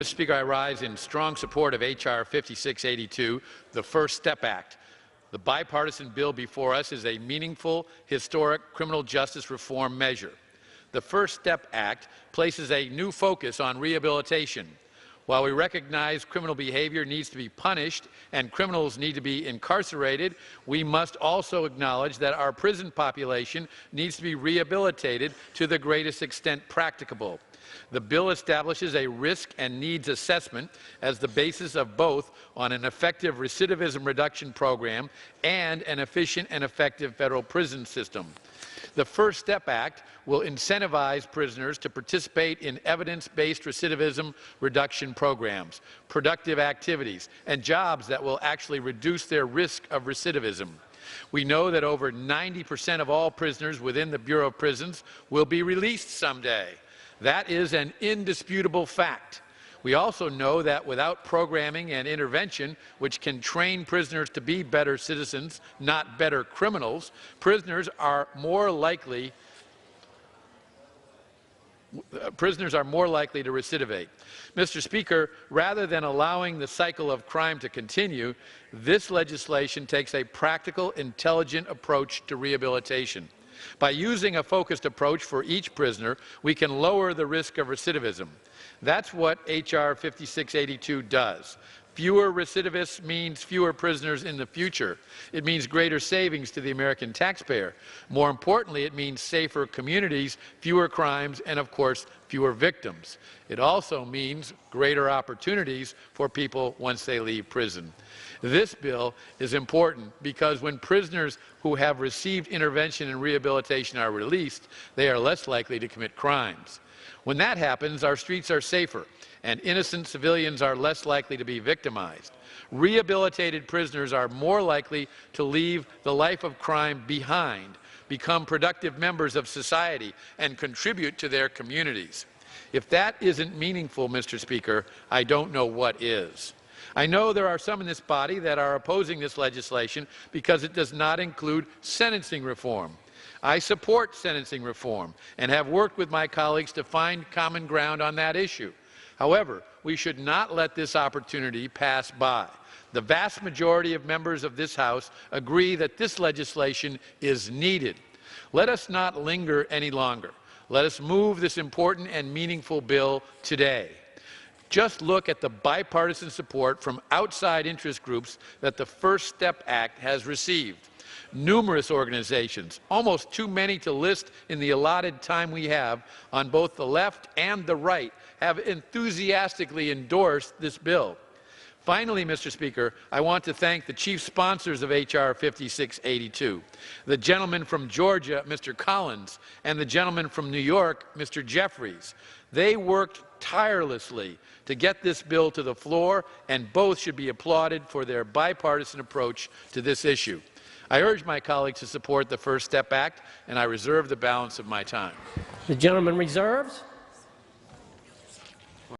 Mr. Speaker, I rise in strong support of H.R. 5682, the First Step Act. The bipartisan bill before us is a meaningful, historic criminal justice reform measure. The First Step Act places a new focus on rehabilitation. While we recognize criminal behavior needs to be punished and criminals need to be incarcerated, we must also acknowledge that our prison population needs to be rehabilitated to the greatest extent practicable. The bill establishes a risk and needs assessment as the basis of both on an effective recidivism reduction program and an efficient and effective federal prison system. The First Step Act will incentivize prisoners to participate in evidence-based recidivism reduction programs, productive activities, and jobs that will actually reduce their risk of recidivism. We know that over 90% of all prisoners within the Bureau of Prisons will be released someday. That is an indisputable fact. We also know that without programming and intervention, which can train prisoners to be better citizens, not better criminals, prisoners are more likely to recidivate. Mr. Speaker, rather than allowing the cycle of crime to continue, this legislation takes a practical, intelligent approach to rehabilitation. By using a focused approach for each prisoner, we can lower the risk of recidivism. That's what H.R. 5682 does. Fewer recidivists means fewer prisoners in the future. It means greater savings to the American taxpayer. More importantly, it means safer communities, fewer crimes, and of course, fewer victims. It also means greater opportunities for people once they leave prison. This bill is important because when prisoners who have received intervention and rehabilitation are released, they are less likely to commit crimes. When that happens, our streets are safer, and innocent civilians are less likely to be victimized. Rehabilitated prisoners are more likely to leave the life of crime behind, become productive members of society, and contribute to their communities. If that isn't meaningful, Mr. Speaker, I don't know what is. I know there are some in this body that are opposing this legislation because it does not include sentencing reform. I support sentencing reform and have worked with my colleagues to find common ground on that issue. However, we should not let this opportunity pass by. The vast majority of members of this House agree that this legislation is needed. Let us not linger any longer. Let us move this important and meaningful bill today. Just look at the bipartisan support from outside interest groups that the First Step Act has received. Numerous organizations, almost too many to list in the allotted time we have, on both the left and the right, have enthusiastically endorsed this bill. Finally, Mr. Speaker, I want to thank the chief sponsors of H.R. 5682, the gentleman from Georgia, Mr. Collins, and the gentleman from New York, Mr. Jeffries. They worked tirelessly to get this bill to the floor, and both should be applauded for their bipartisan approach to this issue. I urge my colleagues to support the First Step Act, and I reserve the balance of my time. The gentleman reserves.